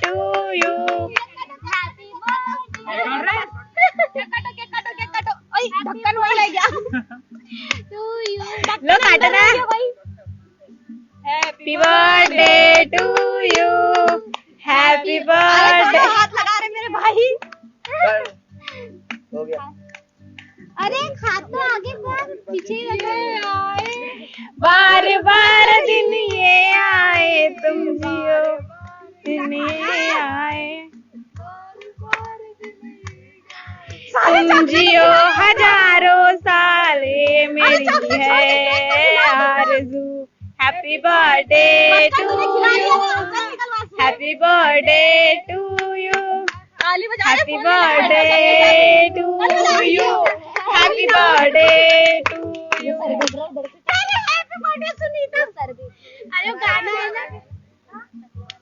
To you. ढक्कन वही रह गया। लो काटो ना। Happy birthday to you, happy birthday. हाथ लगा रहे मेरे भाई। हो गया। अरे हाथ तो आगे पीछे ही लगे आए। बार बार दिन ये आए, तुम जियो दिन ये आए, तुम जियो हजारों साल, ये मेरी है आरज़ू। Happy birthday to you, happy birthday to you, happy birthday to you, happy birthday to you.